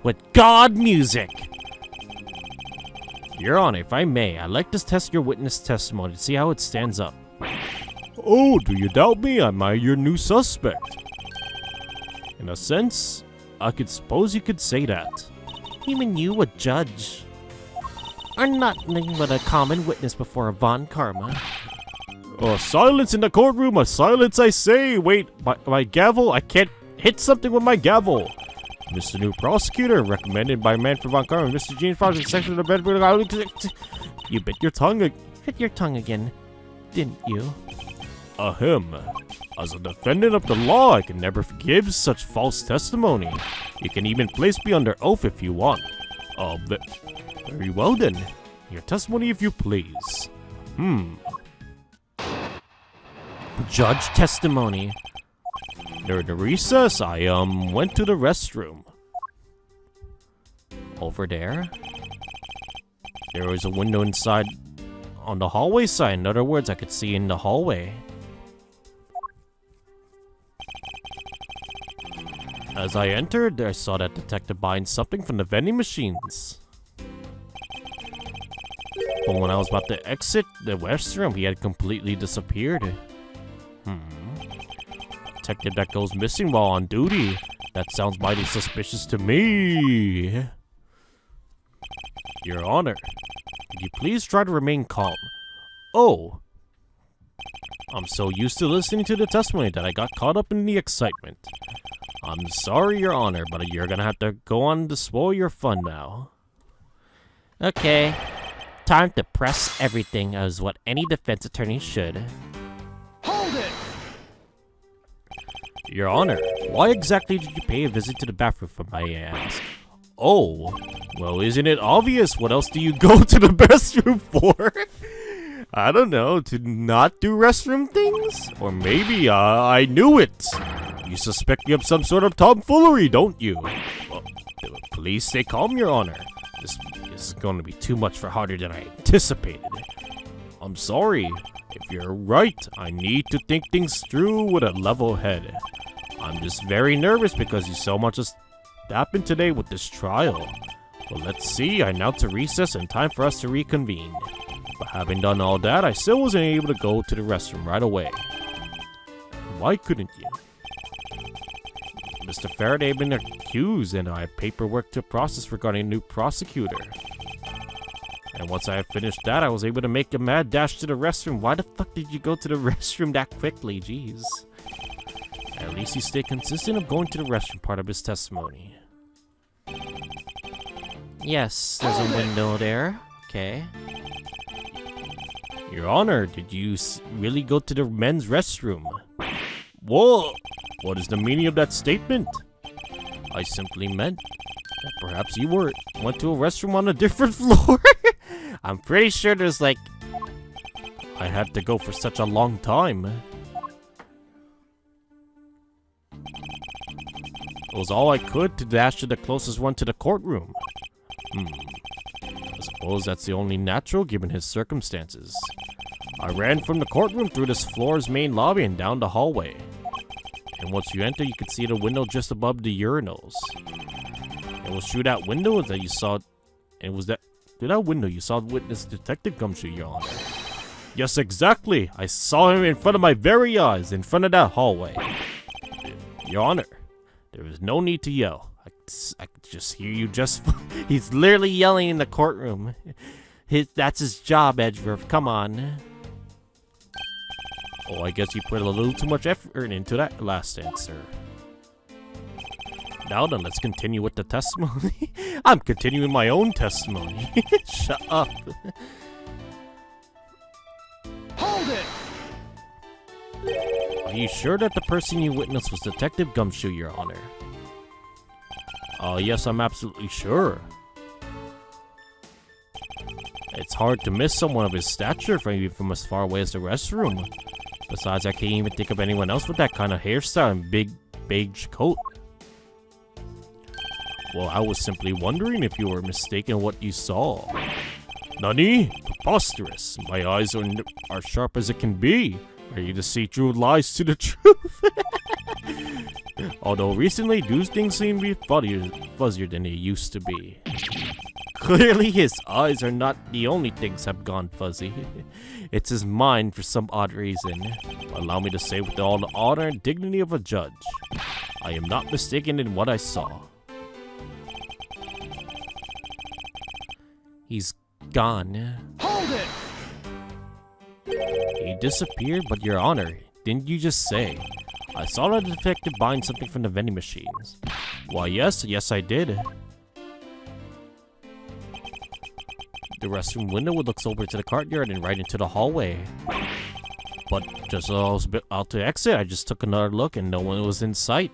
with God music. Your Honor, if I may, I'd like to test your witness testimony to see how it stands up. Oh, do you doubt me? Am I your new suspect? In a sense, I could suppose you could say that. Even you, a judge, are not nothing but a common witness before Von Karma. Silence in the courtroom! A silence, I say! Wait, my gavel? I can't hit something with my gavel! Mr. New Prosecutor, recommended by Manfred Von Karma, Mr. James Fox, section of the bed. You bit your tongue again, didn't you? Ahem. As a defendant of the law, I can never forgive such false testimony. You can even place me under oath if you want. Very well then. Your testimony if you please. Judge testimony. During the recess, I went to the restroom. Over there. There was a window inside on the hallway side. In other words, I could see in the hallway. As I entered, I saw that detective buying something from the vending machines. But when I was about to exit the restroom, he had completely disappeared. Detective that goes missing while on duty. That sounds mighty suspicious to me. Your Honor, could you please try to remain calm? Oh. I'm so used to listening to the testimony that I got caught up in the excitement. I'm sorry, Your Honor, but you're gonna have to go on to spoil your fun now. Okay. Time to press everything as what any defense attorney should. Hold it! Your Honor, why exactly did you pay a visit to the bathroom for my ass? Oh, well, isn't it obvious? What else do you go to the bathroom for? I don't know, to not do restroom things? Or maybe, I knew it. You suspect me of some sort of tomfoolery, don't you? Please stay calm, Your Honor. This is going to be too much for harder than I anticipated. I'm sorry. If you're right, I need to think things through with a level head. I'm just very nervous because so much has happened today with this trial. Well, let's see. I announce a recess and time for us to reconvene. But having done all that, I still wasn't able to go to the restroom right away. Why couldn't you? Mr. Faraday had been accused, and I have paperwork to process regarding a new prosecutor. And once I had finished that, I was able to make a mad dash to the restroom. Why the fuck did you go to the restroom that quickly? Jeez. At least he stayed consistent of going to the restroom part of his testimony. Yes, there's a window there. Okay. Your Honor, did you really go to the men's restroom? Whoa! What is the meaning of that statement? I simply meant that perhaps you went to a restroom on a different floor. I'm pretty sure there's like... I had to go for such a long time. It was all I could to dash to the closest one to the courtroom. I suppose that's the only natural given his circumstances. I ran from the courtroom through this floor's main lobby and down the hallway. And once you enter, you can see the window just above the urinals. It was through that window that you saw... through that window you saw witness Detective Gumshoe, Your Honor. Yes, exactly. I saw him in front of my very eyes, in front of that hallway. Your Honor, there was no need to yell. I could just hear you just... He's literally yelling in the courtroom. That's his job, Edgeworth. Come on. Oh, I guess you put a little too much effort into that last answer. Now then, let's continue with the testimony. I'm continuing my own testimony. Shut up. Hold it! Are you sure that the person you witnessed was Detective Gumshoe, Your Honor? Yes, I'm absolutely sure. It's hard to miss someone of his stature from as far away as the restroom. Besides, I can't even think of anyone else with that kind of hairstyle and big beige coat. Well, I was simply wondering if you were mistaken what you saw. Nani? Preposterous. My eyes are sharp as it can be. Ready to see through lies to the truth. Although recently, these things seem to be fuzzier than they used to be. Clearly, his eyes are not the only things have gone fuzzy. It's his mind for some odd reason. Allow me to say with all the honor and dignity of a judge, I am not mistaken in what I saw. He's gone. Hold it! He disappeared, but your honor, didn't you just say? I saw the detective buying something from the vending machines. Why, yes, I did. The restroom window looks over to the courtyard and right into the hallway. But just as I was out to exit, I just took another look and no one was in sight.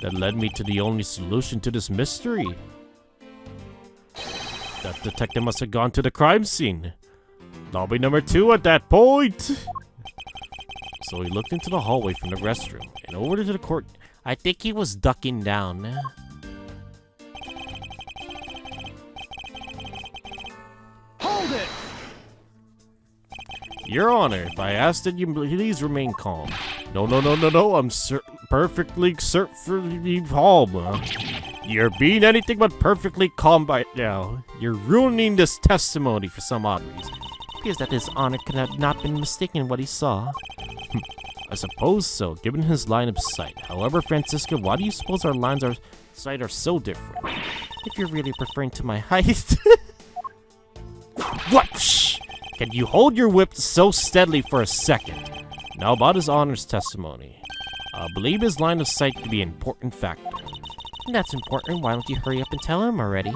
That led me to the only solution to this mystery. That detective must have gone to the crime scene. Lobby number 2 at that point. So he looked into the hallway from the restroom and over to the court. I think he was ducking down. Hold it! Your Honor, if I ask that you please remain calm. No, I'm perfectly calm. You're being anything but perfectly calm right now. You're ruining this testimony for some odd reason. It appears that His Honor could have not been mistaken in what he saw. I suppose so, given his line of sight. However, Francisca, why do you suppose our lines of sight are so different? If you're really referring to my height... What? Shh! Can you hold your whip so steadily for a second? Now about His Honor's testimony. I believe his line of sight to be an important factor. That's important. Why don't you hurry up and tell him already?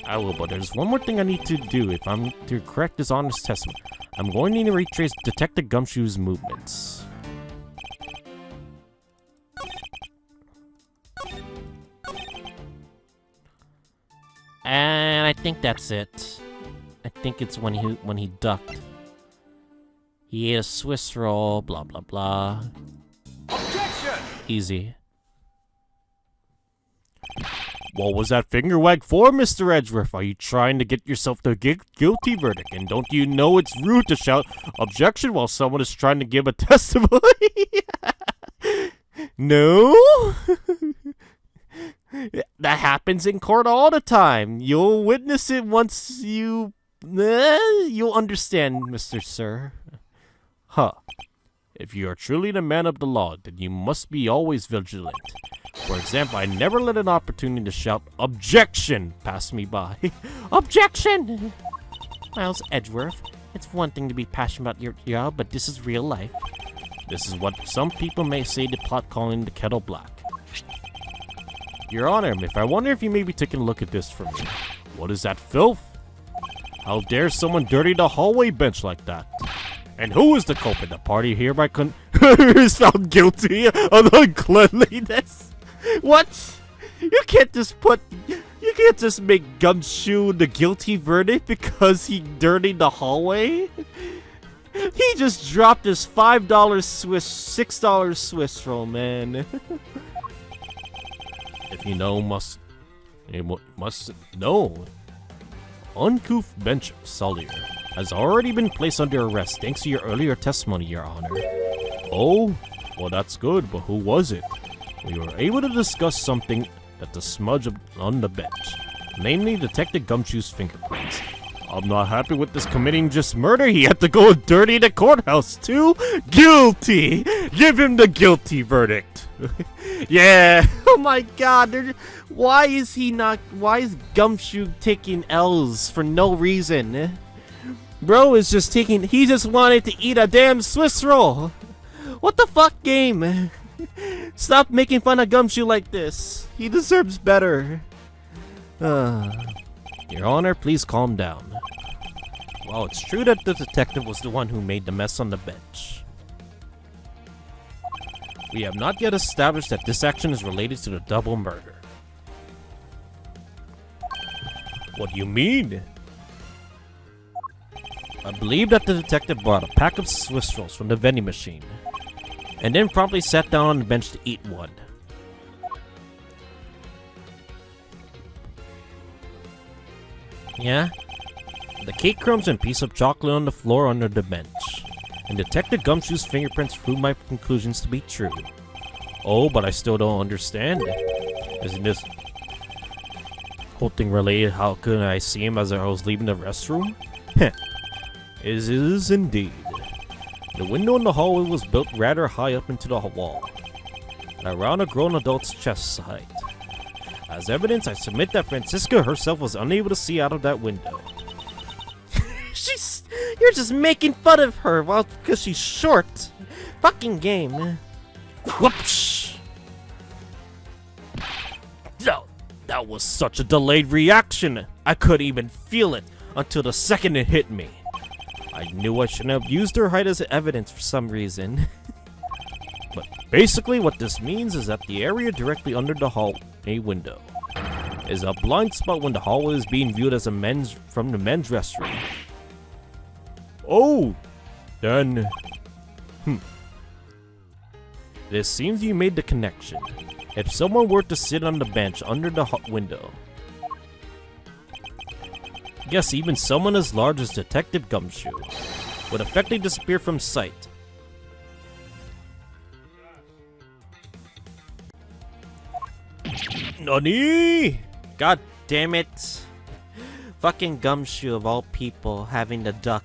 I will, but there's one more thing I need to do if I'm to correct His Honor's testimony. I'm going to need to retrace Detective Gumshoe's movements. And I think that's it. I think it's when he ducked. He ate a Swiss roll, blah blah blah. Objection! Easy. What was that finger wag for, Mr. Edgeworth? Are you trying to get yourself the guilty verdict? And don't you know it's rude to shout objection while someone is trying to give a testimony? No? That happens in court all the time. You'll witness it once you'll understand, Mr. Sir. Huh. If you are truly the man of the law, then you must be always vigilant. For example, I never let an opportunity to shout objection pass me by. Objection! Miles Edgeworth, it's one thing to be passionate about your job, but this is real life. This is what some people may say the plot calling the kettle black. Your Honor, I wonder if you may be taking a look at this for me. What is that filth? How dare someone dirty the hallway bench like that? And who is the culprit? The party hereby is found guilty of uncleanliness. What? You can't just make Gumshoe the guilty verdict because he dirtied the hallway? He just dropped his $6 Swiss roll, man. If you know, must know. Uncouth bench Sullier has already been placed under arrest thanks to your earlier testimony, Your Honor. Oh, well that's good, but who was it? We were able to discuss something that the smudge on the bench, namely Detective Gumshoe's fingerprints. I'm not happy with this committing just murder. He had to go dirty the courthouse too. Guilty! Give him the guilty verdict. Yeah. Oh my god. Why is Gumshoe taking L's for no reason? Bro is just he just wanted to eat a damn Swiss roll. What the fuck, game? Stop making fun of Gumshoe like this. He deserves better. Your Honor, please calm down. Well, it's true that the detective was the one who made the mess on the bench. We have not yet established that this action is related to the double murder. What do you mean? I believe that the detective bought a pack of Swiss rolls from the vending machine, and then promptly sat down on the bench to eat one. Yeah? The cake crumbs and piece of chocolate on the floor under the bench. and Detective Gumshoe's fingerprints prove my conclusions to be true. Oh, but I still don't understand. Isn't this whole thing related? How could I see him as I was leaving the restroom? Heh. It is indeed. The window in the hallway was built rather high up into the wall, and around a grown adult's chest height. As evidence, I submit that Francisca herself was unable to see out of that window. You're just making fun of her, well, because she's short. Fucking game. Whoops. No, that was such a delayed reaction. I couldn't even feel it until the second it hit me. I knew I shouldn't have used her height as evidence for some reason. But basically what this means is that the area directly under the hallway window is a blind spot when the hallway is being viewed as from the men's restroom. Oh, then, It seems you made the connection. If someone were to sit on the bench under the window, guess even someone as large as Detective Gumshoe would effectively disappear from sight. Nani? God damn it. Fucking Gumshoe of all people having the duck.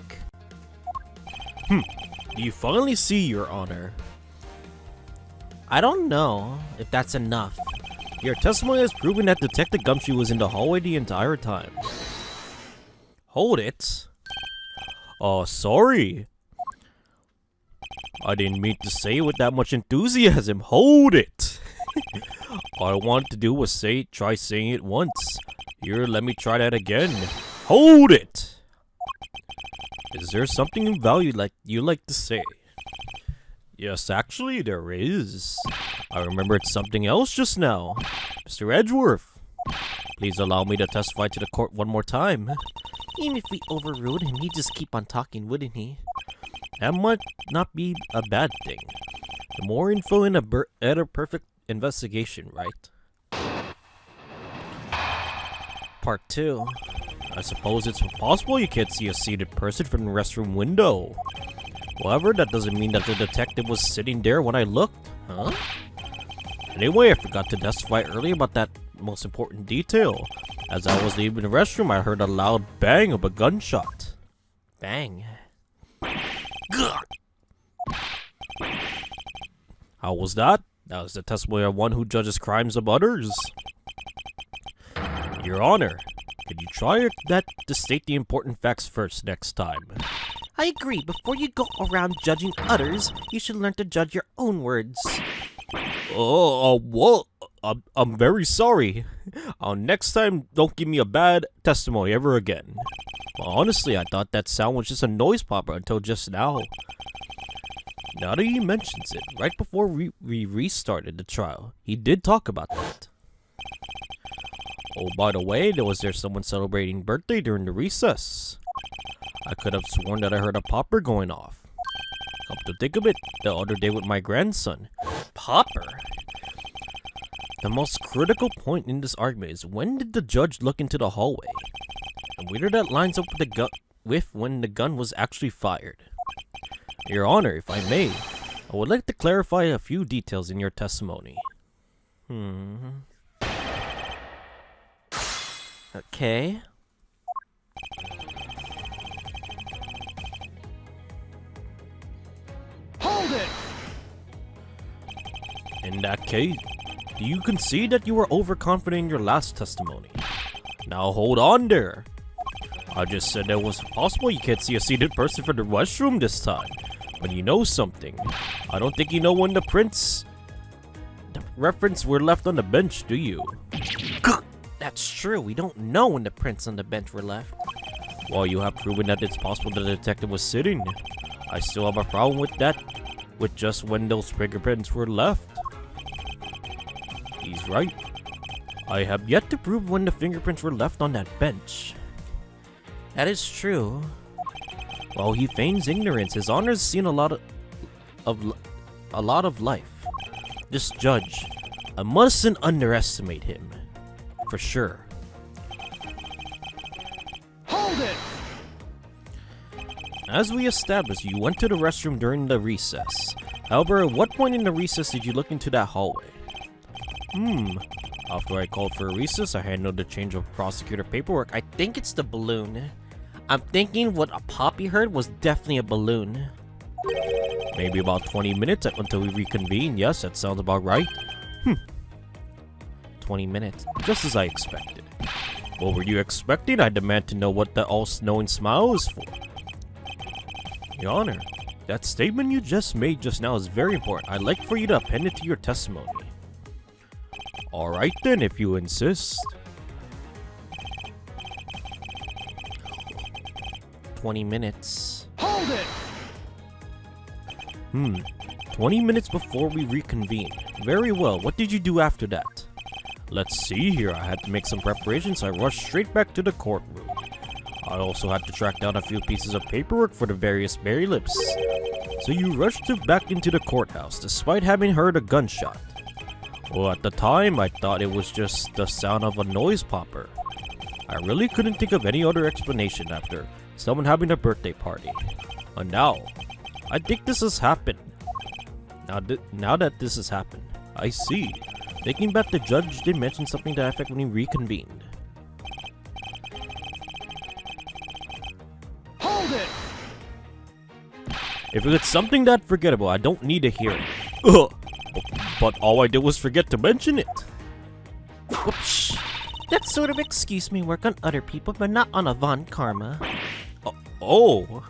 Do you finally see, Your Honor? I don't know if that's enough. Your testimony has proven that Detective Gumshoe was in the hallway the entire time. Hold it. Oh, sorry. I didn't mean to say it with that much enthusiasm. Hold it. All I wanted to do was try saying it once. Here, let me try that again. Hold it. Is there something of value you like to say? Yes, actually, there is. I remembered something else just now. Mr. Edgeworth, please allow me to testify to the court one more time. Even if we overruled him, he'd just keep on talking, wouldn't he? That might not be a bad thing. The more info in a perfect investigation, right? Part 2. I suppose it's possible you can't see a seated person from the restroom window. However, that doesn't mean that the detective was sitting there when I looked, huh? Anyway, I forgot to testify earlier about that most important detail. As I was leaving the restroom, I heard a loud bang of a gunshot. Bang. Gah! How was that? That was the testimony of one who judges crimes of others. Your Honor, could you try that to state the important facts first next time? I agree. Before you go around judging others, you should learn to judge your own words. Well, I'm very sorry. Next time, don't give me a bad testimony ever again. Well, honestly, I thought that sound was just a noise popper until just now. Now that he mentions it, right before we restarted the trial, he did talk about that. Oh, by the way, was there someone celebrating birthday during the recess? I could have sworn that I heard a popper going off. Come to think of it, the other day with my grandson. Popper? The most critical point in this argument is when did the judge look into the hallway? And whether that lines up with when the gun was actually fired. Your Honor, if I may, I would like to clarify a few details in your testimony. Okay. Hold it! In that case, do you concede that you were overconfident in your last testimony? Now hold on there. I just said that it was possible you can't see a seated person from the restroom this time. But you know something. I don't think you know when the reference were left on the bench, do you? That's true. We don't know when the prints on the bench were left. Well, you have proven that it's possible the detective was sitting. I still have a problem with that, with just when those fingerprints were left. He's right. I have yet to prove when the fingerprints were left on that bench. That is true. While he feigns ignorance, his Honor's seen a lot of life. This judge, I mustn't underestimate him. For sure. Hold it! As we established, you went to the restroom during the recess. However, at what point in the recess did you look into that hallway? After I called for a recess, I handled the change of prosecutor paperwork. I think it's the balloon. I'm thinking what a Poppy heard was definitely a balloon. Maybe about 20 minutes until we reconvene. Yes, that sounds about right. 20 minutes. Just as I expected. What were you expecting? I demand to know what the all-knowing smile is for. Your Honor, that statement you just made just now is very important. I'd like for you to append it to your testimony. Alright then, if you insist. 20 minutes. Hold it! 20 minutes before we reconvene. Very well, what did you do after that? Let's see here, I had to make some preparations, so I rushed straight back to the courtroom. I also had to track down a few pieces of paperwork for the various Mary Lips. So you rushed back into the courthouse, despite having heard a gunshot. Well, at the time, I thought it was just the sound of a noise popper. I really couldn't think of any other explanation after someone having a birthday party. And now, I think this has happened. Now that this has happened, I see. Thinking back, the judge did mention something to that effect when he reconvened. Hold it! If it's something that forgettable, I don't need to hear it. Ugh. But all I did was forget to mention it. Whoops. That sort of excuse may work on other people, but not on Yvonne Karma. Oh.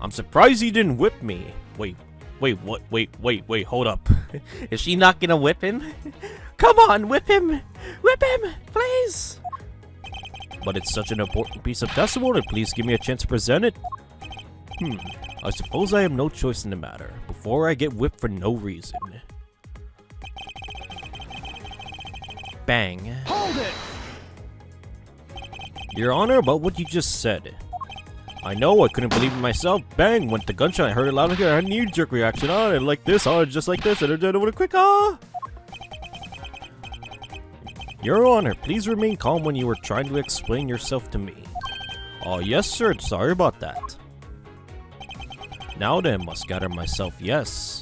I'm surprised he didn't whip me. Wait, hold up. Is she not gonna whip him? Come on, whip him! Whip him, please! But it's such an important piece of testimony, please give me a chance to present it. I suppose I have no choice in the matter, before I get whipped for no reason. Bang. Hold it! Your Honor, about what you just said. I know, I couldn't believe it myself. Bang, went the gunshot, I heard it loud and clear, I had a knee-jerk reaction. And like this, just like this, and I did it with a quick Your Honor, please remain calm when you were trying to explain yourself to me. Oh, yes, sir, sorry about that. Now then, must gather myself, yes.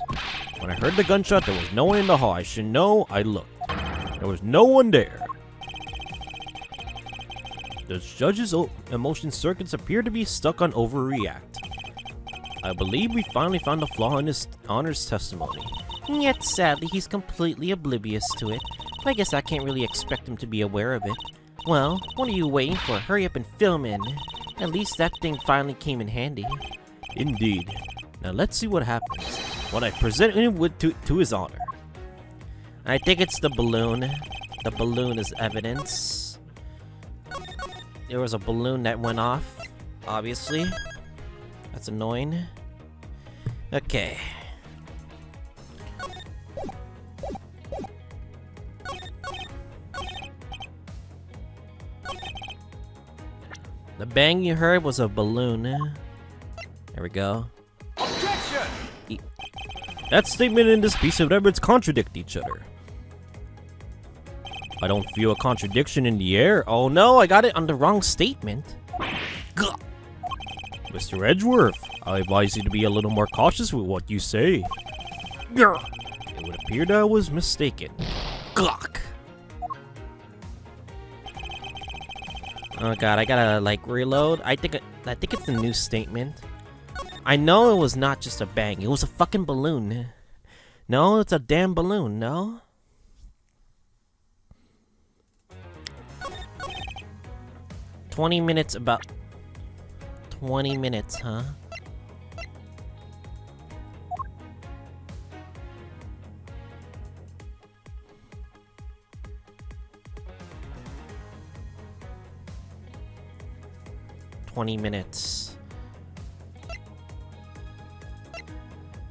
When I heard the gunshot, there was no one in the hall. I should know, I looked. There was no one there. The judge's emotion circuits appear to be stuck on overreact. I believe we finally found a flaw in his Honor's testimony. Yet sadly, he's completely oblivious to it. But I guess I can't really expect him to be aware of it. Well, what are you waiting for? Hurry up and film in. At least that thing finally came in handy. Indeed. Now let's see what happens. What I present him with to his Honor. I think it's the balloon. The balloon is evidence. There was a balloon that went off, obviously. That's annoying. Okay. The bang you heard was a balloon. There we go. Objection! That statement and this piece of evidence contradict each other. I don't feel a contradiction in the air. Oh no, I got it on the wrong statement. Gah. Mr. Edgeworth, I advise you to be a little more cautious with what you say. Gah. It would appear that I was mistaken. Glock. Oh god, I gotta like reload. I think it's the new statement. I know it was not just a bang. It was a fucking balloon. No, it's a damn balloon. No. $20 minutes, about 20 minutes, huh? $20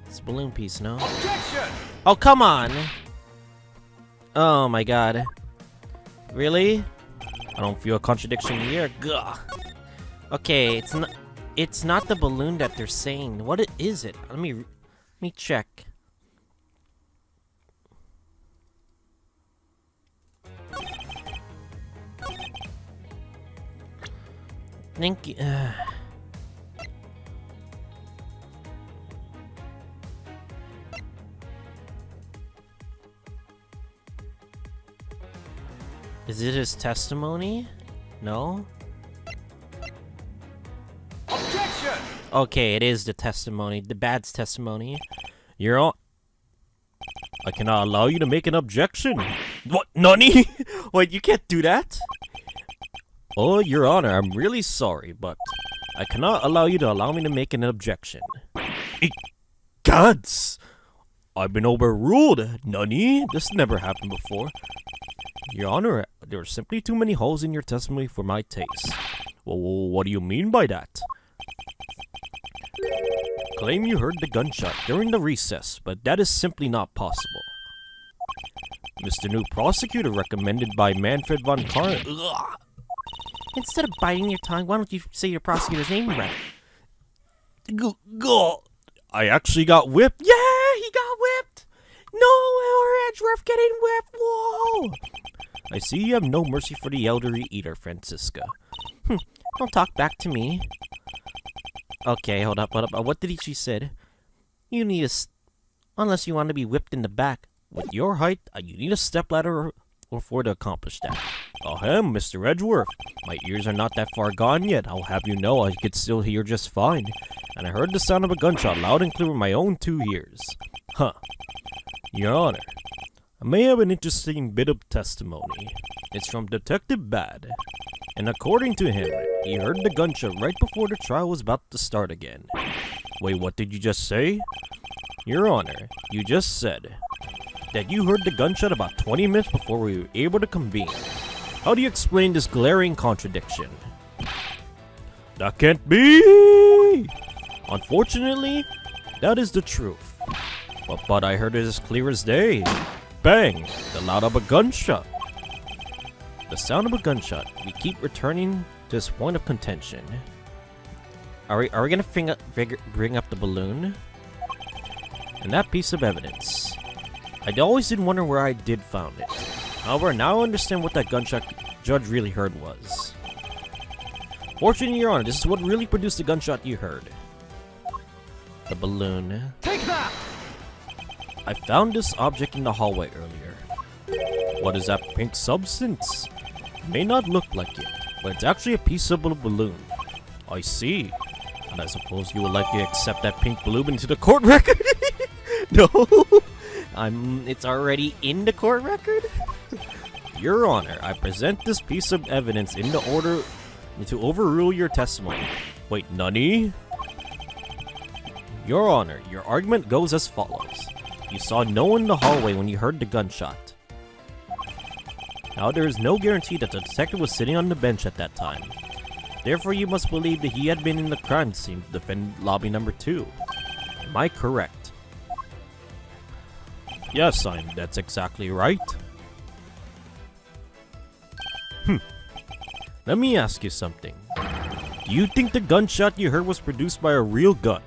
It's a balloon piece, no? Objection! Oh, come on! Oh my god. Really? I don't feel a contradiction here. Gah. Okay, it's not the balloon that they're saying. What is it? Let me check. Thank you. Is it his testimony? No? Objection! Okay, it is the testimony. The bad's testimony. You're on. I cannot allow you to make an objection. What, Nani? Wait, you can't do that? Oh, Your Honor, I'm really sorry, but I cannot allow you to allow me to make an objection. Gods! I've been overruled, Nani. This never happened before. Your Honor, there are simply too many holes in your testimony for my taste. Well, what do you mean by that? Claim you heard the gunshot during the recess, but that is simply not possible. Mr. New Prosecutor, recommended by Manfred von Karn. Instead of biting your tongue, why don't you say your prosecutor's name right? I actually got whipped. Yeah, he got whipped! No, Edgeworth getting whipped! Whoa! I see you have no mercy for the elderly eater, Francisca. Don't talk back to me. Okay, hold up. What did she said? You need a... Unless you want to be whipped in the back. With your height, you need a stepladder or four to accomplish that. Ahem, Mr. Edgeworth. My ears are not that far gone yet. I'll have you know I could still hear just fine. And I heard the sound of a gunshot loud and clear with my own 2 ears. Huh. Your Honor, I may have an interesting bit of testimony. It's from Detective Bad. And according to him, he heard the gunshot right before the trial was about to start again. Wait, what did you just say? Your Honor, you just said that you heard the gunshot about 20 minutes before we were able to convene. How do you explain this glaring contradiction? That can't be! Unfortunately, that is the truth. But I heard it as clear as day. Bang! The loud of a gunshot. The sound of a gunshot. We keep returning to this point of contention. Are we gonna bring up the balloon? And that piece of evidence. I always did wonder where I did found it. However, now I understand what that gunshot judge really heard was. Fortunately, Your Honor, this is what really produced the gunshot you heard. The balloon. Take that! I found this object in the hallway earlier. What is that pink substance? It may not look like it, but it's actually a piece of a balloon. I see. And I suppose you would like to accept that pink balloon into the court record? No! It's already in the court record? Your Honor, I present this piece of evidence in the order to overrule your testimony. Wait, Nani? Your Honor, your argument goes as follows. You saw no one in the hallway when you heard the gunshot. Now, there is no guarantee that the detective was sitting on the bench at that time. Therefore, you must believe that he had been in the crime scene to defend lobby number 2. Am I correct? Yes, that's exactly right. Let me ask you something. Do you think the gunshot you heard was produced by a real gun?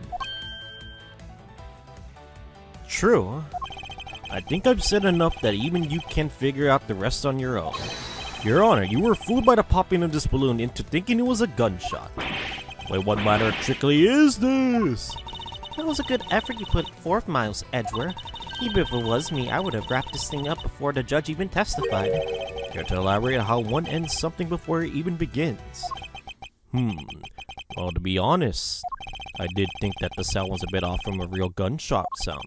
True. I think I've said enough that even you can figure out the rest on your own. Your Honor, you were fooled by the popping of this balloon into thinking it was a gunshot. Wait, what manner of trickery is this? That was a good effort you put forth, Miles Edgeworth. Even if it was me, I would have wrapped this thing up before the judge even testified. Care to elaborate on how one ends something before it even begins? Well, to be honest, I did think that the sound was a bit off from a real gunshot sound.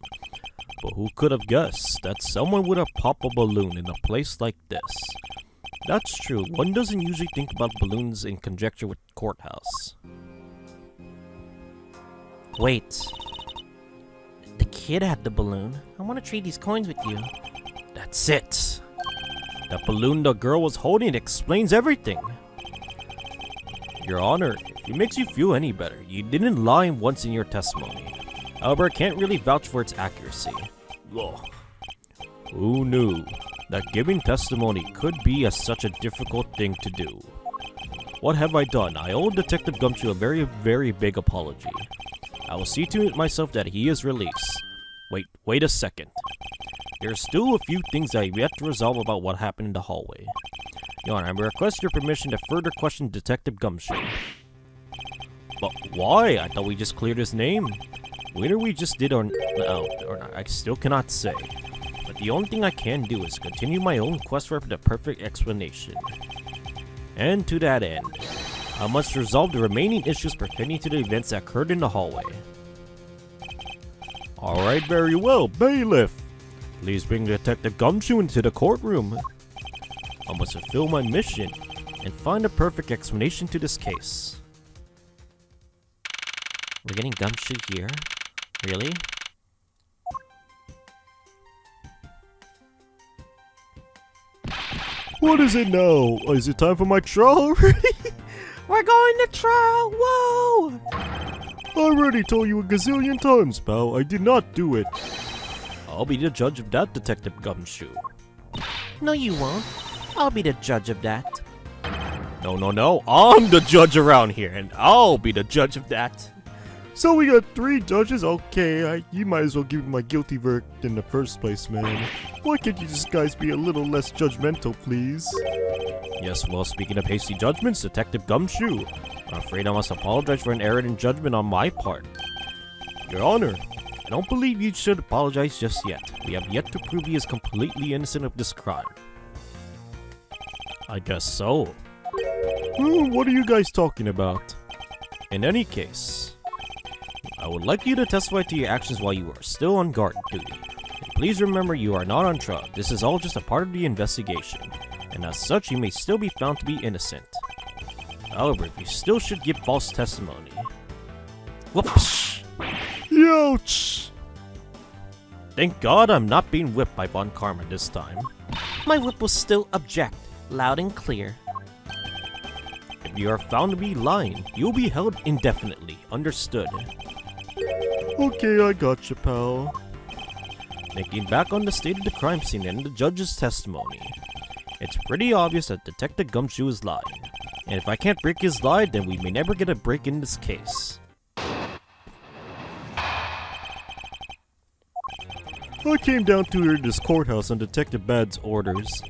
But who could have guessed that someone would have popped a balloon in a place like this? That's true, one doesn't usually think about balloons in conjecture with courthouse. Wait. The kid had the balloon. I want to trade these coins with you. That's it! That balloon the girl was holding explains everything. Your Honor, if it makes you feel any better, you didn't lie once in your testimony. However, I can't really vouch for its accuracy. Ugh. Who knew that giving testimony could be such a difficult thing to do? What have I done? I owe Detective Gumshoe a very, very big apology. I will see to it myself that he is released. Wait a second. There's still a few things I have yet to resolve about what happened in the hallway. Your Honor, I request your permission to further question Detective Gumshoe. But why? I thought we just cleared his name. Whether we just did or not, I still cannot say. But But the only thing I can do is continue my own quest for the perfect explanation. And to that end, I must resolve the remaining issues pertaining to the events that occurred in the hallway. Alright, very well, bailiff. Please bring Detective Gumshoe into the courtroom. I must fulfill my mission and find a perfect explanation to this case. We're getting Gumshoe here? Really? What is it now? Is it time for my trial already? We're going to trial! Whoa! I already told you a gazillion times, pal. I did not do it. I'll be the judge of that, Detective Gumshoe. No, you won't. I'll be the judge of that. No. I'm the judge around here, and I'll be the judge of that. So we got 3 judges? Okay, you might as well give me my guilty verdict in the first place, man. Why can't you just guys be a little less judgmental, please? Yes, well, speaking of hasty judgments, Detective Gumshoe, I'm afraid I must apologize for an error in judgment on my part. Your Honor, I don't believe you should apologize just yet. We have yet to prove he is completely innocent of this crime. I guess so. What are you guys talking about? In any case, I would like you to testify to your actions while you are still on guard duty. And please remember you are not on trial. This is all just a part of the investigation, and as such you may still be found to be innocent. However, you still should give false testimony. Whoops! Ouch! Thank God I'm not being whipped by Von Karma this time. My whip will still object, loud and clear. If you are found to be lying, you'll be held indefinitely. Understood? Okay, I gotcha, pal. Thinking back on the state of the crime scene and the judge's testimony, it's pretty obvious that Detective Gumshoe is lying. And if I can't break his lie, then we may never get a break in this case. I came down to here to this courthouse on Detective Bad's orders.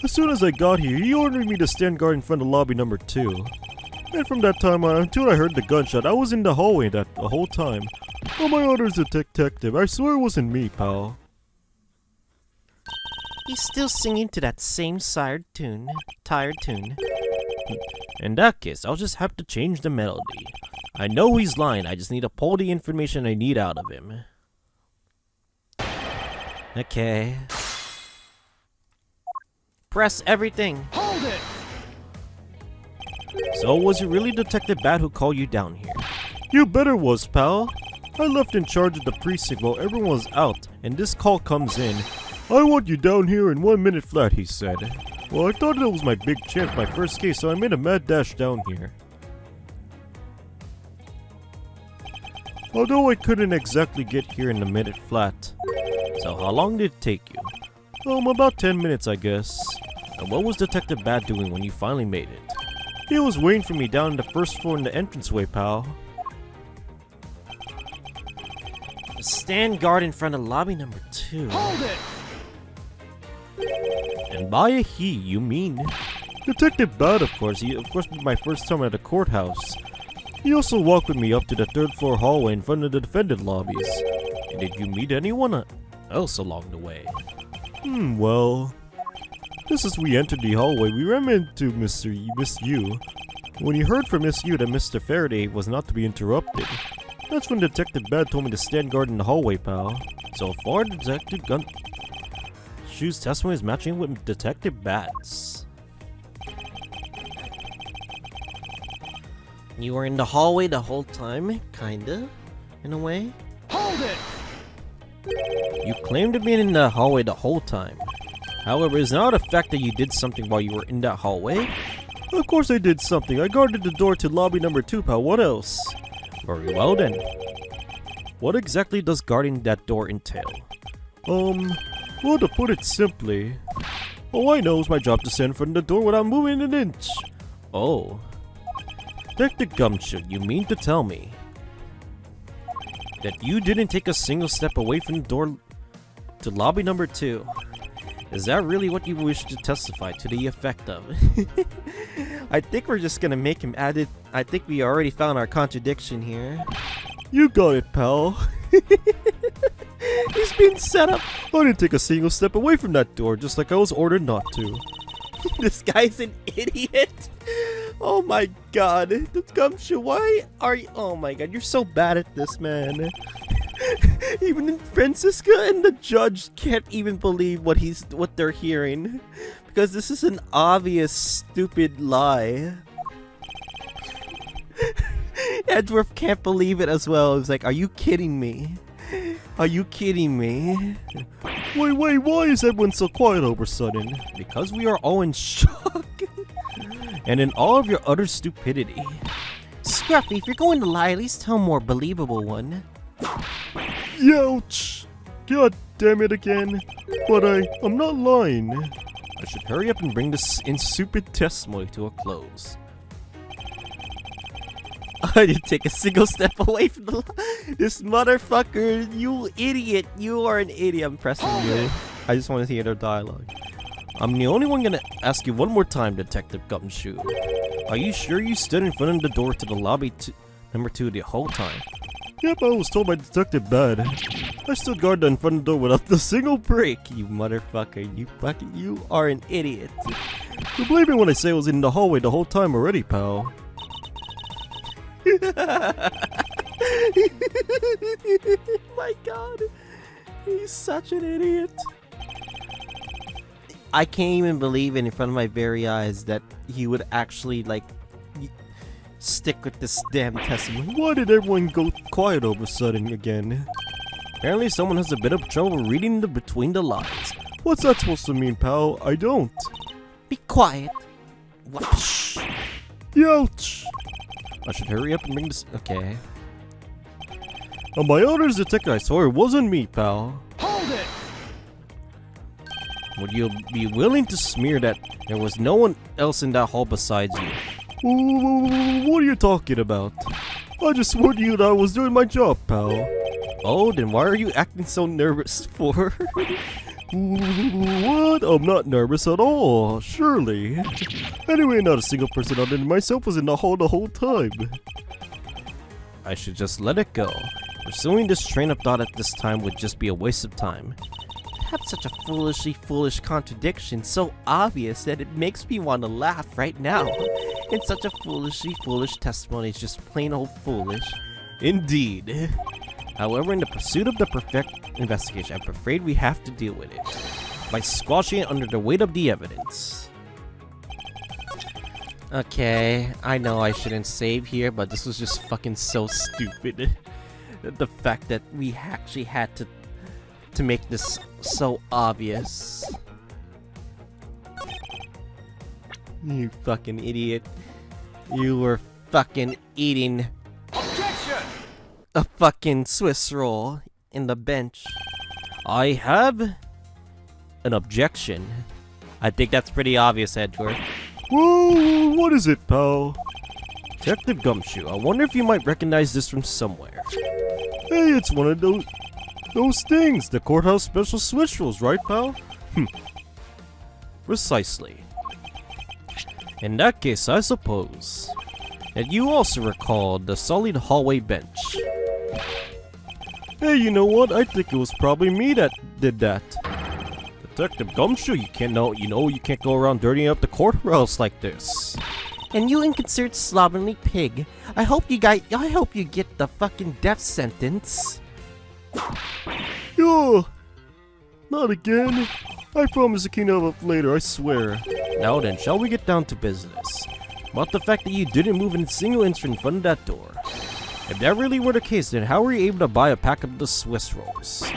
As soon as I got here, he ordered me to stand guard in front of lobby number 2. And from that time on, until I heard the gunshot, I was in the hallway the whole time. Oh, my orders, detective. I swear it wasn't me, pal. He's still singing to that same tired tune. In that case, I'll just have to change the melody. I know he's lying, I just need to pull the information I need out of him. Okay. Press everything. Hold it! So, was it really Detective Bad who called you down here? You better was, pal. I left in charge of the precinct while everyone was out, and this call comes in. I want you down here in 1 minute flat, he said. Well, I thought it was my big chance, my first case, so I made a mad dash down here. Although I couldn't exactly get here in a minute flat. So how long did it take you? About 10 minutes, I guess. And what was Detective Bad doing when you finally made it? He was waiting for me down on the first floor in the entranceway, pal. Stand guard in front of lobby number 2. Hold it! And by a he, you mean Detective Bad, of course. He, was my first time at the courthouse. He also walked with me up to the 3rd floor hallway in front of the defendant lobbies. And did you meet anyone else along the way? Well, just as we entered the hallway, we ran into Miss Yu. When he heard from Miss Yu that Mr. Faraday was not to be interrupted, that's when Detective Bad told me to stand guard in the hallway, pal. So far, Detective Gunshoe's testimony is matching with Detective Bad's. You were in the hallway the whole time? Kinda, in a way. Hold it! You claim to be in the hallway the whole time. However, is not a fact that you did something while you were in that hallway? Of course I did something. I guarded the door to lobby number 2, pal. What else? Very well then. What exactly does guarding that door entail? Well, to put it simply, all I know is my job to stand in front of the door without moving an inch. Oh. Detective Gumshoe, you mean to tell me that you didn't take a single step away from the door to lobby number 2? Is that really what you wish to testify to the effect of? I think we're just gonna make him add it. I think we already found our contradiction here. You got it, pal. He's being set up. I didn't take a single step away from that door, just like I was ordered not to. This guy's an idiot. Oh my god. Gumshoe, why are you... Oh my god, you're so bad at this, man. Even Francisca and the judge can't even believe what they're hearing. Because this is an obvious, stupid lie. Edgeworth can't believe it as well. He's like, are you kidding me? Are you kidding me? Wait, why is everyone so quiet all of a sudden? Because we are all in shock. And in all of your utter stupidity. Scruffy, if you're going to lie, at least tell a more believable one. Youch! God damn it again. But I'm not lying. I should hurry up and bring this insipid testimony to a close. I didn't take a single step away from the this motherfucker, you idiot. You are an idiot. I'm pressing you. I just want to hear their dialogue. I'm the only one gonna ask you one more time, Detective Gumshoe. Are you sure you stood in front of the door to the lobby number 2 the whole time? Yep, I was told by Detective Bad. I stood guard in front of the door without a single break. You motherfucker. You are an idiot. You believe me when I say I was in the hallway the whole time already, pal. My god. He's such an idiot. I can't even believe it in front of my very eyes that he would actually, like, stick with this damn testimony. Why did everyone go quiet all of a sudden again? Apparently someone has a bit of trouble reading between the lines. What's that supposed to mean, pal? I don't. Be quiet. What? Shh. Youch! I should hurry up and bring this... Okay. On my orders, Detective, I swear it wasn't me, pal. Hold it! Would you be willing to smear that there was no one else in that hall besides you? What are you talking about? I just swore to you that I was doing my job, pal. Oh, then why are you acting so nervous for? What? I'm not nervous at all, surely. Anyway, not a single person other than myself was in the hall the whole time. I should just let it go. Pursuing this train of thought at this time would just be a waste of time. Have such a foolish contradiction, so obvious that it makes me want to laugh right now. And such a foolish testimony is just plain old foolish. Indeed. However, in the pursuit of the perfect investigation, I'm afraid we have to deal with it by squashing it under the weight of the evidence. Okay, I know I shouldn't save here, but this was just fucking so stupid. The fact that we actually had to make this so obvious. You fucking idiot. You were fucking eating Objection! a fucking Swiss roll in the bench. I have an objection. I think that's pretty obvious, Edgeworth. Whoa, what is it, pal? Detective Gumshoe, I wonder if you might recognize this from somewhere. Hey, it's one of those things, the courthouse special Swiss rolls, right, pal? Precisely. In that case, I suppose that you also recall the solid hallway bench. Hey, you know what? I think it was probably me that did that. Detective Gumshoe, you can't go around dirtying up the courthouse like this. And you inconsiderate slovenly pig, I hope you get the fucking death sentence. Yo, not again. I promise to clean up later, I swear. Now then, shall we get down to business? About the fact that you didn't move a single inch in front of that door. If that really were the case, then how were you able to buy a pack of the Swiss rolls?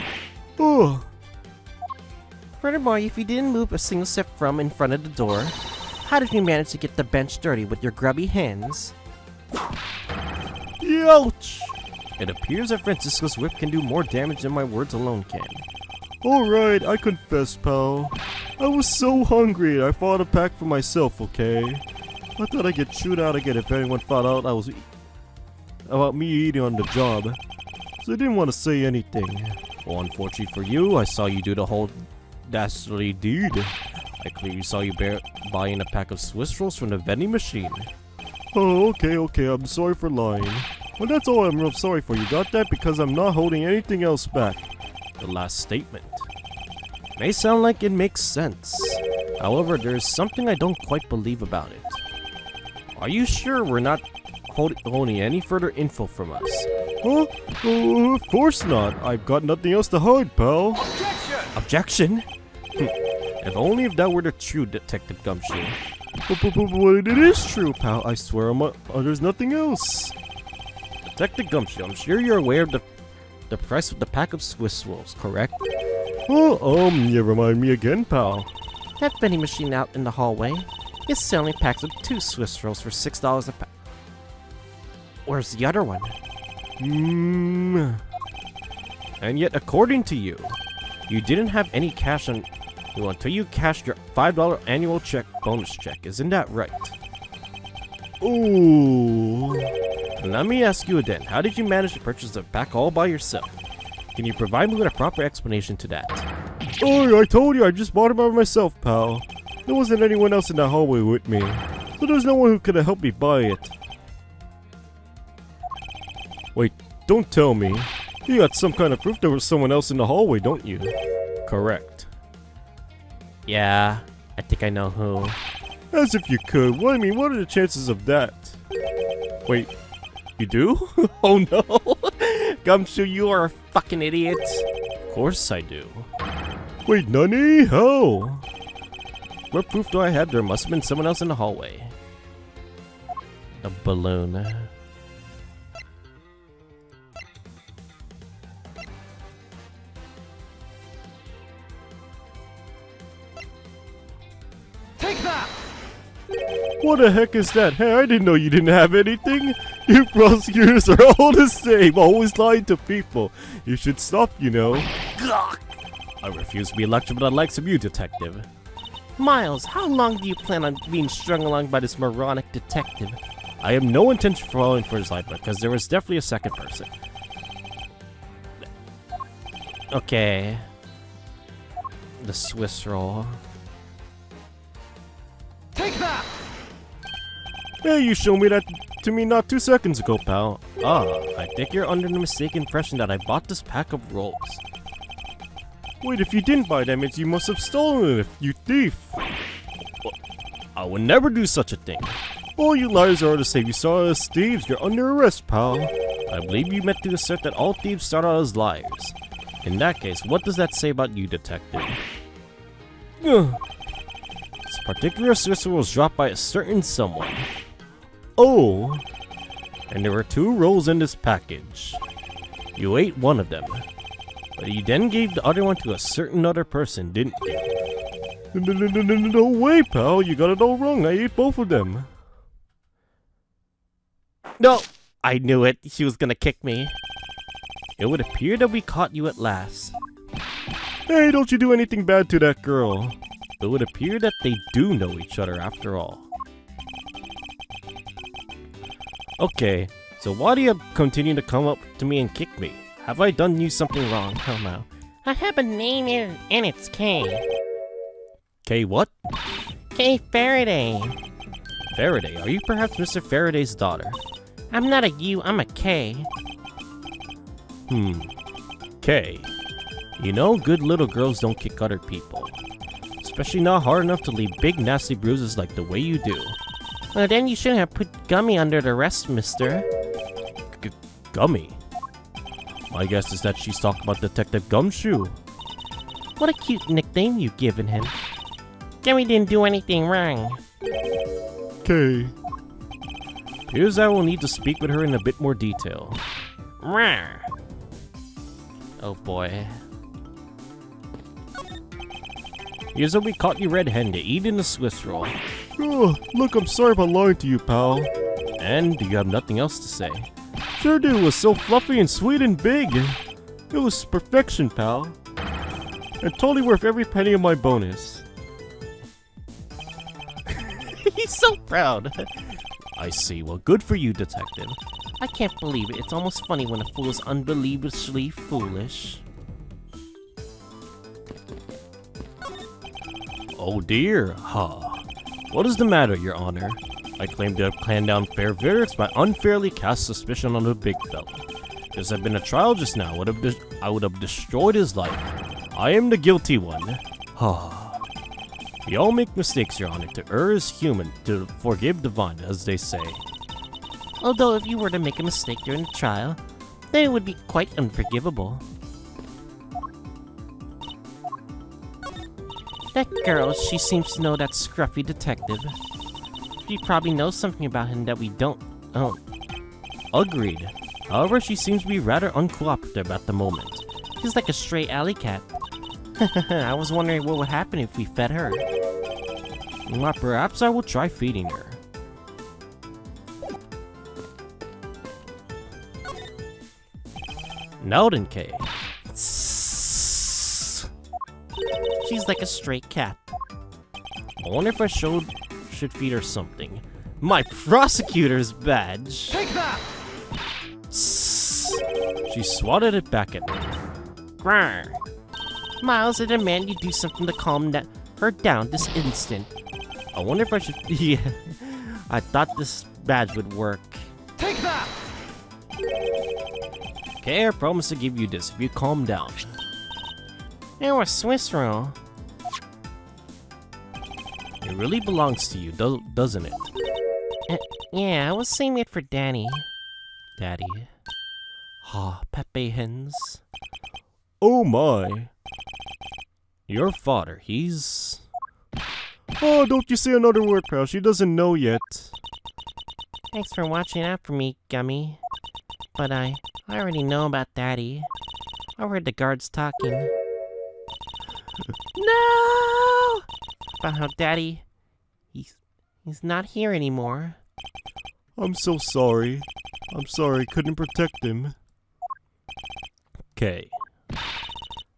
Oh. Furthermore, if you didn't move a single step from in front of the door, how did you manage to get the bench dirty with your grubby hands? Ouch! It appears that Francisco's whip can do more damage than my words alone can. Alright, I confess, pal. I was so hungry, I bought a pack for myself, okay? I thought I'd get chewed out again if anyone found out about me eating on the job. So I didn't want to say anything. Well, unfortunately for you, I saw you do the whole dastardly deed. I clearly saw you buying a pack of Swiss rolls from the vending machine. Oh, okay, I'm sorry for lying. Well, that's all I'm real sorry for. You got that? Because I'm not holding anything else back. the last statement. May sound like it makes sense. However, there's something I don't quite believe about it. Are you sure we're not holding any further info from us? Huh? Oh, of course not. I've got nothing else to hide, pal. Objection! Objection? If only if that were the true Detective Gumshoe. But it is true, pal. I swear there's nothing else. Detective Gumshoe, I'm sure you're aware of the price of the pack of Swiss rolls, correct? Oh, you remind me again, pal. That vending machine out in the hallway is selling packs of 2 Swiss rolls for $6 a pack. Where's the other one? And yet, according to you, you didn't have any cash on you until you cashed your $5 annual bonus check. Isn't that right? Ooh. Let me ask you again. How did you manage to purchase the pack all by yourself? Can you provide me with a proper explanation to that? Oh, I told you I just bought it by myself, pal. There wasn't anyone else in the hallway with me, so there's no one who could have helped me buy it. Wait, don't tell me. You got some kind of proof there was someone else in the hallway, don't you? Correct. Yeah, I think I know who. As if you could. Well, I mean, what are the chances of that? Wait, you do? Oh no! Gumshoe, you are a fucking idiot. Of course I do. Wait, nani? How? What proof do I have? There must have been someone else in the hallway. The balloon. Take that! What the heck is that? Hey, I didn't know you didn't have anything. You prosecutors are all the same, always lying to people. You should stop, you know. I refuse to be lectured by the likes of you, detective. Miles, how long do you plan on being strung along by this moronic detective? I have no intention of falling for his life, because there was definitely a second person. Okay. The Swiss roll. Take that! Hey, you showed me that to me not 2 seconds ago, pal. I think you're under the mistaken impression that I bought this pack of rolls. Wait, if you didn't buy them, you must have stolen it, you thief! I would never do such a thing. All you liars are to say you saw us as thieves. You're under arrest, pal. I believe you meant to assert that all thieves start out as liars. In that case, what does that say about you, detective? This particular Swiss roll was dropped by a certain someone. Oh! And there were 2 rolls in this package. You ate one of them. But you then gave the other one to a certain other person, didn't you? No way, pal. You got it all wrong. I ate both of them. No! I knew it. She was gonna kick me. It would appear that we caught you at last. Hey, don't you do anything bad to that girl. It would appear that they do know each other after all. Okay, so why do you continue to come up to me and kick me? Have I done you something wrong? Oh no. I have a name and it's K. K what? K Faraday. Faraday? Are you perhaps Mr. Faraday's daughter? I'm not a U, I'm a K. K. You know, good little girls don't kick other people. Especially not hard enough to leave big nasty bruises like the way you do. Well, then you shouldn't have put Gummy under the arrest, mister. Gummy? My guess is that she's talking about Detective Gumshoe. What a cute nickname you've given him. Gummy didn't do anything wrong. Okay. Here's I will need to speak with her in a bit more detail. Rawr. Oh boy. Here's how we caught you red-handed eating the Swiss roll. Oh, look, I'm sorry about lying to you, pal. And do you have nothing else to say? Sure do, it was so fluffy and sweet and big. It was perfection, pal. And totally worth every penny of my bonus. He's so proud. I see, well good for you, detective. I can't believe it, it's almost funny when a fool is unbelievably foolish. Oh dear, What is the matter, Your Honor? I claim to have planned down fair verdicts by unfairly cast suspicion on the big fella. If this had been a trial just now, I would have destroyed his life. I am the guilty one. We all make mistakes, Your Honor. To err is human, to forgive divine, as they say. Although if you were to make a mistake during the trial, then it would be quite unforgivable. That girl, she seems to know that scruffy detective. She probably knows something about him that we don't. Oh. Agreed. However, she seems to be rather uncooperative at the moment. She's like a stray alley cat. I was wondering what would happen if we fed her. Well, perhaps I will try feeding her. Now then, Kay. She's like a stray cat. I wonder if I should feed her something. My prosecutor's badge! Take that! She swatted it back at me. Grr. Miles, I demand you do something to calm her down this instant. I wonder if I should... Yeah, I thought this badge would work. Take that! Okay, I promise to give you this if you calm down. Now a Swiss roll. It really belongs to you, doesn't it? Yeah, I was saving it for Danny. Daddy. Pepe hens. Oh my. Your father, he's... Oh, don't you say another word, pal. She doesn't know yet. Thanks for watching out for me, Gummy. But I already know about Daddy. I heard the guards talking. No! About how Daddy, he's not here anymore. I'm so sorry. I'm sorry, couldn't protect him. Okay.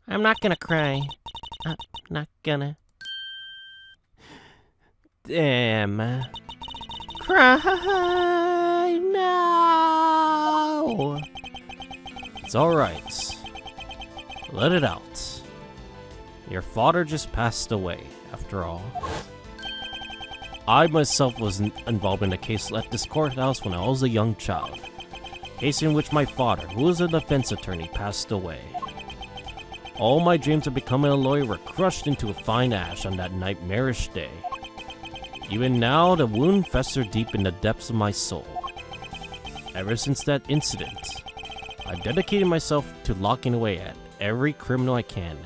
I'm not gonna cry. I'm not gonna. Damn. Cry now! It's alright. Let it out. Your father just passed away, after all. I myself was involved in a case at this courthouse when I was a young child. A case in which my father, who was a defense attorney, passed away. All my dreams of becoming a lawyer were crushed into a fine ash on that nightmarish day. Even now, the wound festered deep in the depths of my soul. Ever since that incident, I dedicated myself to locking away at every criminal I can,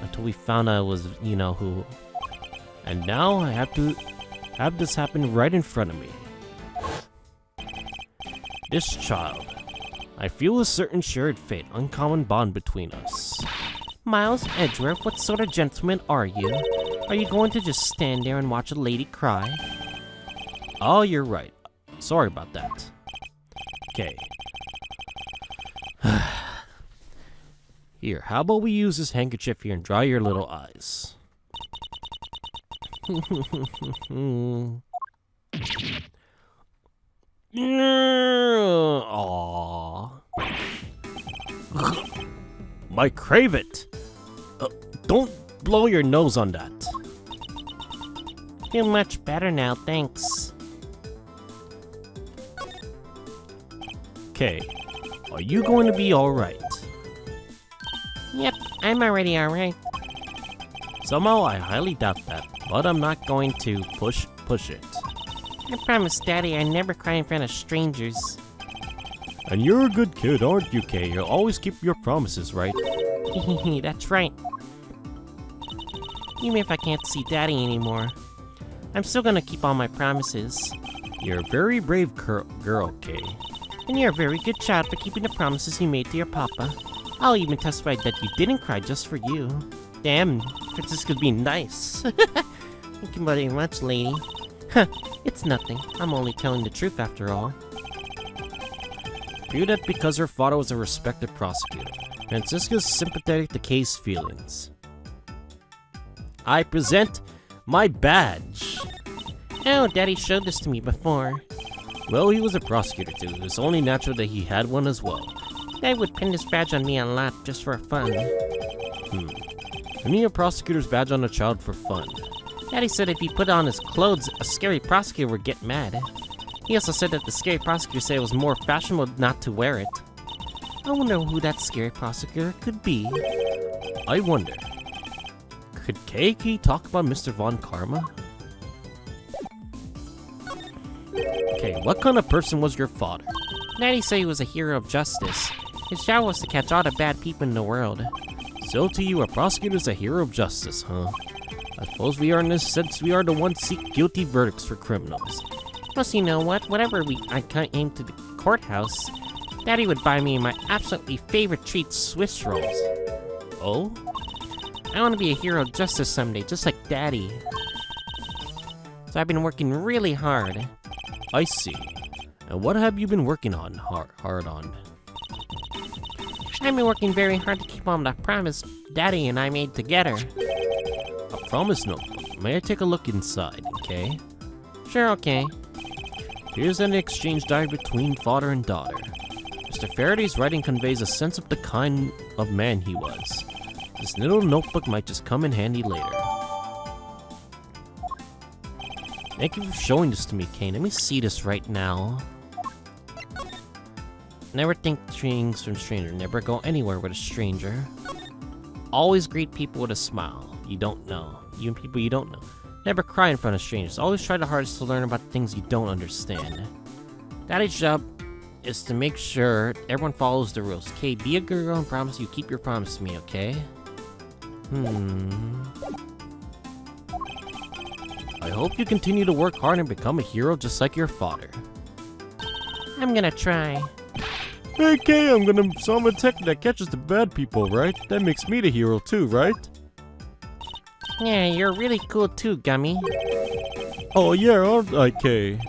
until we found out I was you-know-who. And now I have to have this happen right in front of me. This child. I feel a certain shared fate, uncommon bond between us. Miles Edgeworth, what sort of gentleman are you? Are you going to just stand there and watch a lady cry? Oh, you're right. Sorry about that. Okay. Here, how about we use this handkerchief here and dry your little eyes? Aww. My crave it! Don't blow your nose on that. Feel much better now, thanks. Okay, are you going to be alright? Yep, I'm already alright. Somehow I highly doubt that, but I'm not going to push it. I promise, Daddy, I never cry in front of strangers. And you're a good kid, aren't you, Kay? You'll always keep your promises, right? That's right. Even if I can't see Daddy anymore, I'm still gonna keep all my promises. You're a very brave girl, Kay. And you're a very good child for keeping the promises you made to your papa. I'll even testify that you didn't cry just for you. Damn, Francisco's being nice. Thank you very much, lady. It's nothing. I'm only telling the truth after all. Feel that because her father was a respected prosecutor, Francisca's sympathetic to Kay's feelings. I present my badge. Oh, Daddy showed this to me before. Well, he was a prosecutor too. It's only natural that he had one as well. Dad would pin this badge on me a lot just for fun. Pinning a prosecutor's badge on a child for fun. Daddy said if he put on his clothes, a scary prosecutor would get mad. He also said that the scary prosecutor said it was more fashionable not to wear it. I wonder who that scary prosecutor could be. I wonder, could Keiki talk about Mr. Von Karma? Okay, what kind of person was your father? Daddy said he was a hero of justice. His job was to catch all the bad people in the world. So to you, a prosecutor is a hero of justice, huh? I suppose we are in this sense we are the ones seek guilty verdicts for criminals. Plus, you know what? Whenever I came to the courthouse, Daddy would buy me my absolutely favorite treat, Swiss rolls. Oh? I want to be a hero of justice someday, just like Daddy. So I've been working really hard. I see. And what have you been working on hard on? I've been working very hard to keep on that promise Daddy and I made together. A promise notebook. May I take a look inside, okay? Sure, okay. Here's an exchange diary between father and daughter. Mr. Faraday's writing conveys a sense of the kind of man he was. This little notebook might just come in handy later. Thank you for showing this to me, Kane. Let me see this right now. Never think things from strangers. Never go anywhere with a stranger. Always greet people with a smile. You don't know. You people you don't know. Never cry in front of strangers. Always try the hardest to learn about things you don't understand. Daddy's job is to make sure everyone follows the rules. Okay, be a good girl and promise you keep your promise to me, okay? I hope you continue to work hard and become a hero just like your father. I'm gonna try. Hey, Kay, I'm a detective that catches the bad people, right? That makes me the hero too, right? Yeah, you're really cool too, Gummy. Oh yeah, aren't I, Kay?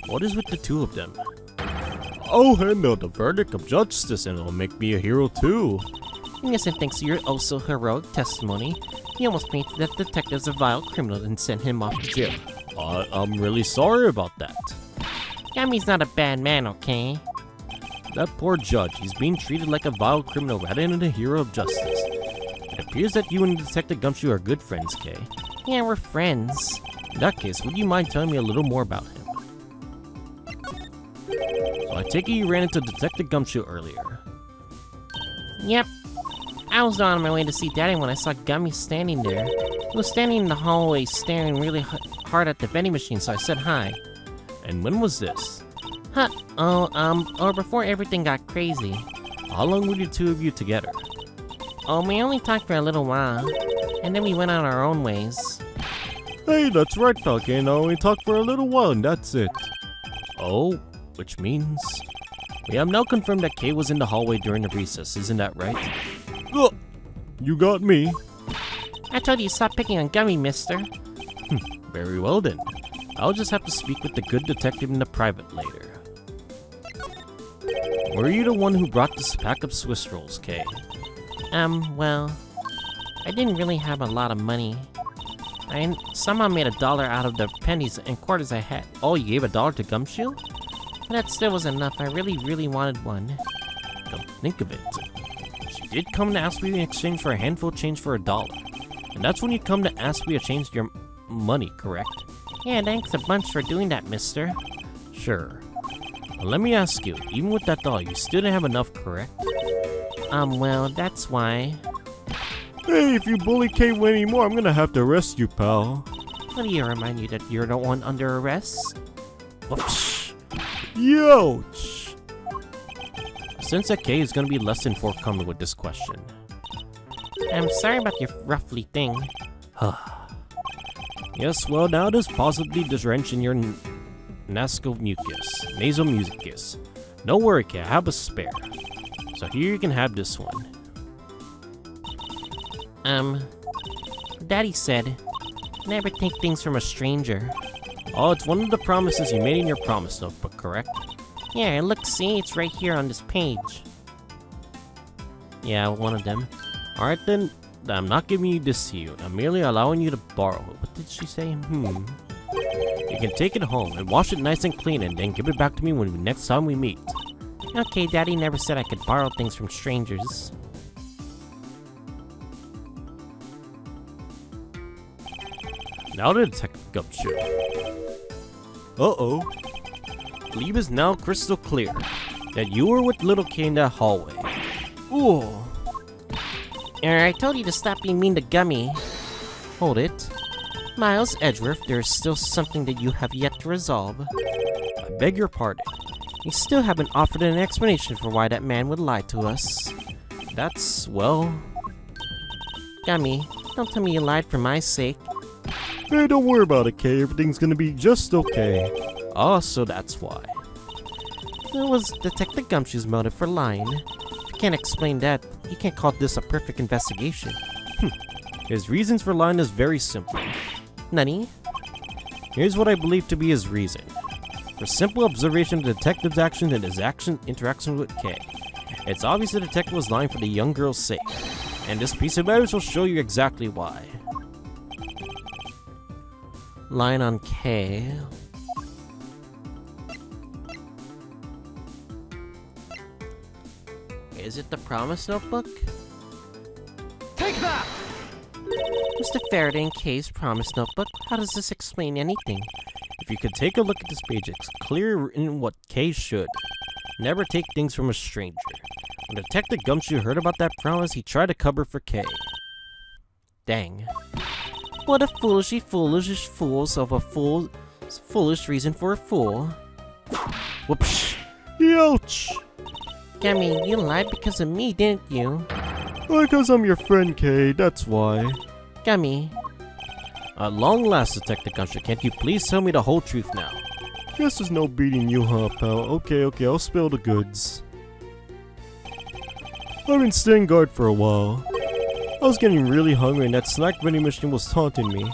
What is with the two of them? I'll handle the verdict of justice and it'll make me a hero too. Innocent thinks you're also heroic testimony. He almost painted that detective's a vile criminal and sent him off to jail. I'm really sorry about that. Gummy's not a bad man, okay? That poor judge, he's being treated like a vile criminal rather than a hero of justice. It appears that you and Detective Gumshoe are good friends, Kay. Yeah, we're friends. In that case, would you mind telling me a little more about him? So I take it you ran into Detective Gumshoe earlier. Yep. I was on my way to see Daddy when I saw Gummy standing there. He was standing in the hallway staring really hard at the vending machine, so I said hi. And when was this? Or before everything got crazy. How long were the two of you together? Oh, we only talked for a little while, and then we went on our own ways. Hey, that's right, Falcon. I only talked for a little while and that's it. Oh, which means... We have now confirmed that Kay was in the hallway during the recess, isn't that right? Ugh, you got me. I told you stop picking on Gummy, mister. Very well then. I'll just have to speak with the good detective in the private later. Were you the one who brought this pack of Swiss rolls, Kay? Well, I didn't really have a lot of money. I somehow made $1 out of the pennies and quarters I had. Oh, you gave $1 to Gumshoe? But that still was enough. I really wanted one. Come think of it. She did come to ask me in exchange for a handful of change for $1. And that's when you come to ask me to change your money, correct? Yeah, thanks a bunch for doing that, mister. Sure. Well, let me ask you, even with that $1, you still didn't have enough, correct? Well, that's why. Hey, if you bully Kay anymore, I'm gonna have to arrest you, pal. What do you remind you that you're the one under arrest? Whoops. Yo! Since that Kay is gonna be less than forthcoming with this question. I'm sorry about your roughly thing. Yes, well, now there's possibly this wrench in your nasal mucus. No worry, Kay, I have a spare. So here you can have this one. Daddy said, never take things from a stranger. Oh, it's one of the promises you made in your promise notebook, correct? Yeah, look, see, it's right here on this page. Yeah, one of them. Alright then, I'm not giving you this to you. I'm merely allowing you to borrow it. What did she say? You can take it home and wash it nice and clean and then give it back to me when next time we meet. Okay, Daddy never said I could borrow things from strangers. Now to Detective Gumshoe. Uh-oh. Believe is now crystal clear that you were with Little Kay in that hallway. Ooh. I told you to stop being mean to Gummy. Hold it. Miles, Edgeworth, there's still something that you have yet to resolve. I beg your pardon. You still haven't offered an explanation for why that man would lie to us. That's, well... Gummy, don't tell me you lied for my sake. Hey, don't worry about it, Kay. Everything's gonna be just okay. Oh, so that's why. It was Detective Gumshoe's motive for lying. If you can't explain that, you can't call this a perfect investigation. His reasons for lying is very simple. Nani? Here's what I believe to be his reason. For simple observation of the detective's actions and his interaction with Kay. It's obvious the detective was lying for the young girl's sake. And this piece of evidence will show you exactly why. Lying on Kay. Is it the Promise Notebook? Take that! Mr. Faraday and Kay's Promise Notebook? How does this explain anything? If you could take a look at this page, it's clear in what Kay should. Never take things from a stranger. When Detective Gumshoe heard about that promise, he tried to cover for Kay. Dang. What a foolish fools of a foolish reason for a fool. Whoops. Ouch! Gummy, you lied because of me, didn't you? Because I'm your friend, Kay, that's why. Gummy. At long last, Detective Gumshoe, can't you please tell me the whole truth now? Guess there's no beating you, huh, pal? Okay, I'll spill the goods. I've been staying guard for a while. I was getting really hungry and that snack vending machine was taunting me.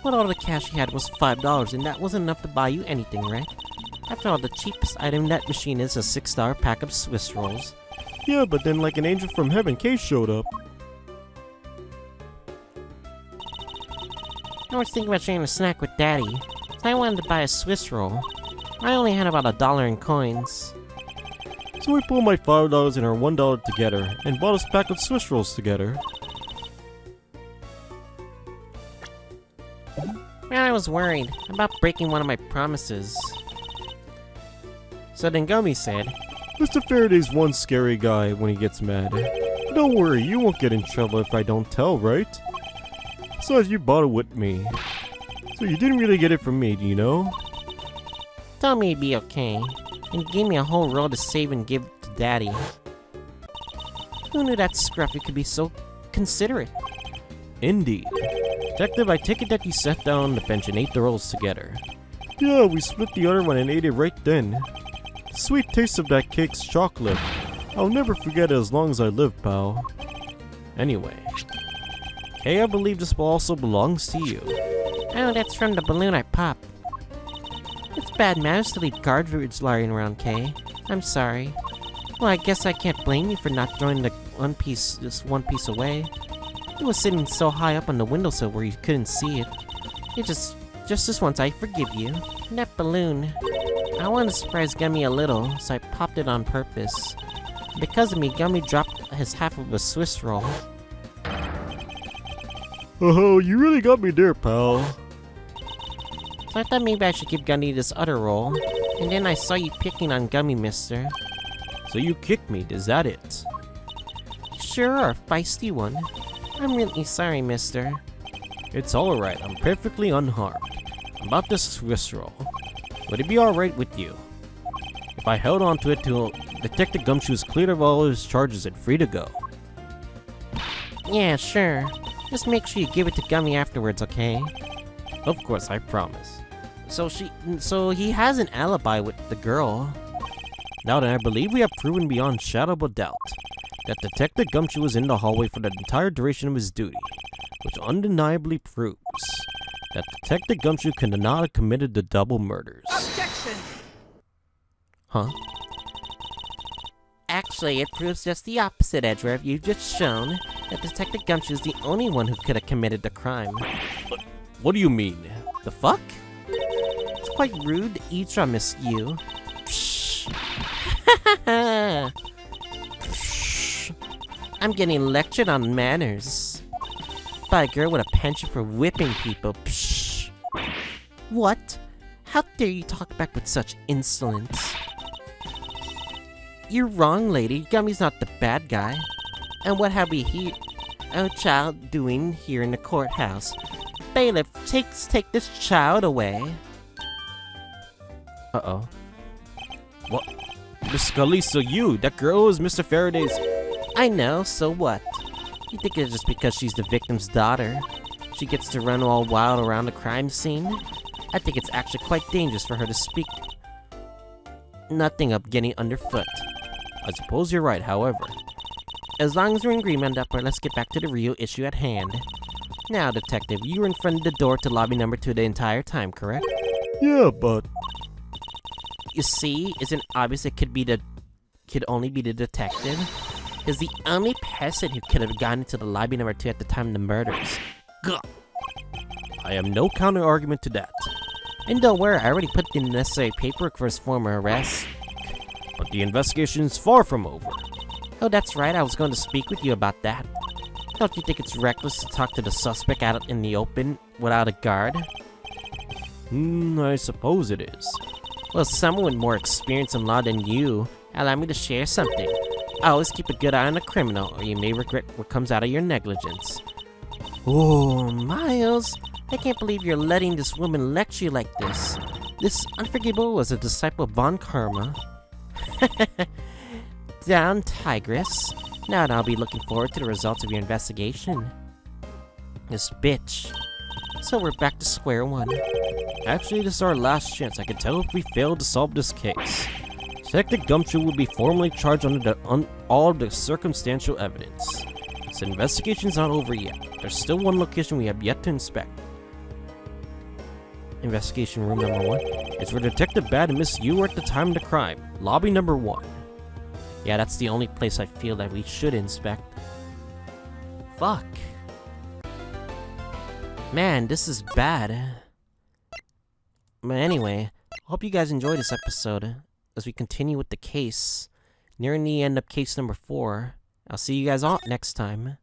But all the cash you had was $5 and that wasn't enough to buy you anything, right? After all, the cheapest item in that machine is a $6 pack of Swiss rolls. Yeah, but then like an angel from heaven, Kay showed up. I was thinking about sharing a snack with Daddy, so I wanted to buy a Swiss roll. I only had about $1 in coins. So we pulled my $5 and our $1 together, and bought us a pack of Swiss rolls together. Well, I was worried about breaking one of my promises. So then Gummy said, Mr. Faraday's one scary guy when he gets mad. Don't worry, you won't get in trouble if I don't tell, right? Besides, you bought it with me. So you didn't really get it from me, do you know? told me it'd be okay, and gave me a whole roll to save and give to Daddy. Who knew that Scruffy could be so considerate? Indeed. Detective, I take it that you sat down on the bench and ate the rolls together. Yeah, we split the other one and ate it right then. The sweet taste of that cake's chocolate. I'll never forget it as long as I live, pal. Anyway. Kay, I believe this ball also belongs to you. Oh, that's from the balloon I popped. It's bad manners to leave garbage lying around, Kay. I'm sorry. Well, I guess I can't blame you for not throwing the this one piece away. It was sitting so high up on the windowsill where you couldn't see it. Just this once, I forgive you. And that balloon. I wanted to surprise Gummy a little, so I popped it on purpose. Because of me, Gummy dropped his half of a Swiss roll. Oh, you really got me there, pal. So I thought maybe I should give Gummy this other roll. And then I saw you picking on Gummy, mister. So you kicked me, is that it? Sure are a feisty one. I'm really sorry, mister. It's alright, I'm perfectly unharmed. About this Swiss roll. Would it be alright with you if I held on to it till Detective Gumshoe is cleared of all his charges and free to go? Yeah, sure. Just make sure you give it to Gummy afterwards, okay? Of course, I promise. So he has an alibi with the girl. Now then, I believe we have proven beyond shadow of a doubt that Detective Gumshoe was in the hallway for the entire duration of his duty, which undeniably proves that Detective Gumshoe could not have committed the double murders. Objection! Huh? Actually, it proves just the opposite, Edgeworth. You've just shown that Detective Gumshoe is the only one who could have committed the crime. What do you mean? The fuck? It's quite rude to eavesdrop, Miss you. Psh. Psh. I'm getting lectured on manners by a girl with a penchant for whipping people. Psh. What? How dare you talk back with such insolence? You're wrong, lady. Gummy's not the bad guy. And what have we here? A child doing here in the courthouse? Bailiff, take this child away. Uh-oh. What? Miss Scully, so that girl is Mr. Faraday's... I know, so what? You think it's just because she's the victim's daughter? She gets to run all wild around the crime scene? I think it's actually quite dangerous for her to speak nothing of getting underfoot. I suppose you're right, however. As long as we're in agreement, Upper, let's get back to the real issue at hand. Now, Detective, you were in front of the door to lobby number 2 the entire time, correct? Yeah, but... You see, isn't it obvious it could only be the detective? Is the only person who could have gone into the lobby number 2 at the time of the murders. Gah! I have no counter-argument to that. And don't worry, I already put in the necessary paperwork for his former arrest. But the investigation's far from over. Oh, that's right, I was going to speak with you about that. Don't you think it's reckless to talk to the suspect out in the open without a guard? I suppose it is. Well, someone with more experience in law than you, allow me to share something. Always keep a good eye on a criminal, or you may regret what comes out of your negligence. Oh, Miles, I can't believe you're letting this woman lecture you like this. This unforgivable was a disciple of Von Karma. Down, Tigress. Now I'll be looking forward to the results of your investigation. This bitch. So we're back to square one. Actually, this is our last chance. I can tell if we fail to solve this case. Detective Gumshoe will be formally charged under all of the circumstantial evidence. This investigation's not over yet. There's still one location we have yet to inspect. Investigation room number 1. It's where Detective Bad and Miss Yu were at the time of the crime. Lobby number 1. Yeah, that's the only place I feel that we should inspect. Fuck. Man, this is bad. But anyway, hope you guys enjoyed this episode as we continue with the case. Nearing the end of case number 4. I'll see you guys all next time.